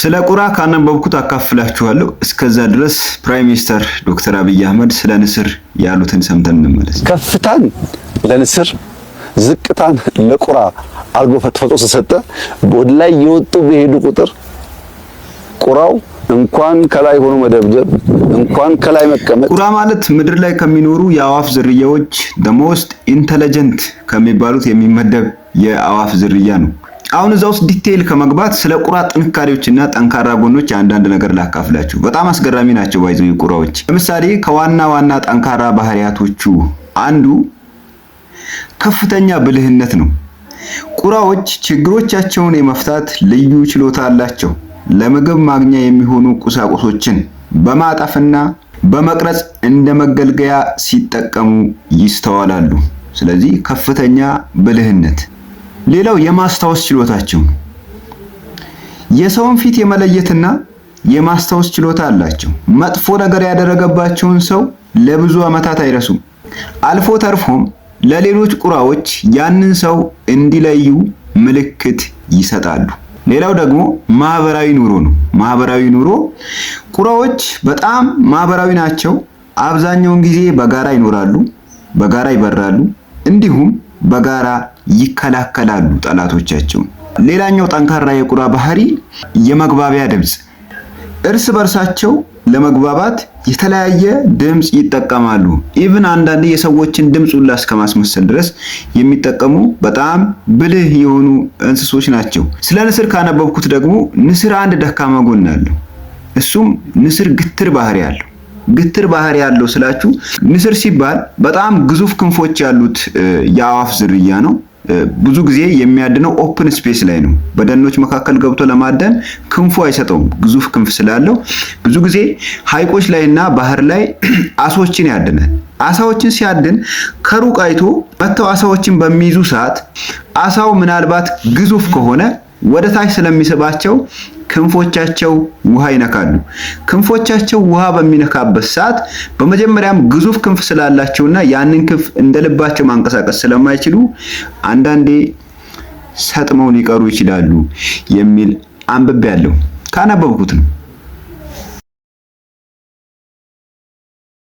ስለ ቁራ ካነበብኩት አካፍላችኋለሁ። እስከዛ ድረስ ፕራይም ሚኒስተር ዶክተር አብይ አህመድ ስለ ንስር ያሉትን ሰምተን እንመለስ። ከፍታን ለንስር ዝቅታን ለቁራ አርጎ ፈትፈቶ ተሰጠ። ወደ ላይ የወጡ በሄዱ ቁጥር ቁራው እንኳን ከላይ ሆኖ መደብደብ እንኳን ከላይ መቀመጥ። ቁራ ማለት ምድር ላይ ከሚኖሩ የአዋፍ ዝርያዎች the most intelligent ከሚባሉት የሚመደብ የአዋፍ ዝርያ ነው። አሁን እዛ ውስጥ ዲቴይል ከመግባት ስለ ቁራ ጥንካሬዎችና ጠንካራ ጎኖች አንዳንድ ነገር ላካፍላችሁ። በጣም አስገራሚ ናቸው ባይዘው ቁራዎች። ለምሳሌ ከዋና ዋና ጠንካራ ባህሪያቶቹ አንዱ ከፍተኛ ብልህነት ነው። ቁራዎች ችግሮቻቸውን የመፍታት ልዩ ችሎታ አላቸው። ለምግብ ማግኛ የሚሆኑ ቁሳቁሶችን በማጣፍና በመቅረጽ እንደ መገልገያ ሲጠቀሙ ይስተዋላሉ። ስለዚህ ከፍተኛ ብልህነት። ሌላው የማስታወስ ችሎታቸው፣ የሰውን ፊት የመለየትና የማስታወስ ችሎታ አላቸው። መጥፎ ነገር ያደረገባቸውን ሰው ለብዙ ዓመታት አይረሱም። አልፎ ተርፎም ለሌሎች ቁራዎች ያንን ሰው እንዲለዩ ምልክት ይሰጣሉ። ሌላው ደግሞ ማህበራዊ ኑሮ ነው። ማህበራዊ ኑሮ ቁራዎች በጣም ማህበራዊ ናቸው። አብዛኛውን ጊዜ በጋራ ይኖራሉ፣ በጋራ ይበራሉ፣ እንዲሁም በጋራ ይከላከላሉ ጠላቶቻቸውን። ሌላኛው ጠንካራ የቁራ ባህሪ የመግባቢያ ድምጽ። እርስ በርሳቸው ለመግባባት የተለያየ ድምጽ ይጠቀማሉ። ኢቭን አንዳንድ የሰዎችን ድምጽ ሁላ እስከማስመሰል ድረስ የሚጠቀሙ በጣም ብልህ የሆኑ እንስሶች ናቸው። ስለ ንስር ካነበብኩት ደግሞ ንስር አንድ ደካማ ጎን አለው። እሱም ንስር ግትር ባህሪ አለው። ግትር ባህሪ ያለው ስላችሁ ንስር ሲባል በጣም ግዙፍ ክንፎች ያሉት የአዋፍ ዝርያ ነው። ብዙ ጊዜ የሚያድነው ኦፕን ስፔስ ላይ ነው። በደኖች መካከል ገብቶ ለማደን ክንፉ አይሰጠውም፣ ግዙፍ ክንፍ ስላለው። ብዙ ጊዜ ሐይቆች ላይና ባህር ላይ አሳዎችን ያድናል። አሳዎችን ሲያድን ከሩቅ አይቶ መተው አሳዎችን በሚይዙ ሰዓት አሳው ምናልባት ግዙፍ ከሆነ ወደ ታች ስለሚስባቸው ክንፎቻቸው ውሃ ይነካሉ። ክንፎቻቸው ውሃ በሚነካበት ሰዓት በመጀመሪያም ግዙፍ ክንፍ ስላላቸውና ያንን ክንፍ እንደልባቸው ማንቀሳቀስ ስለማይችሉ አንዳንዴ ሰጥመው ሊቀሩ ይችላሉ የሚል አንብቤያለሁ። ካነበብኩት ነው።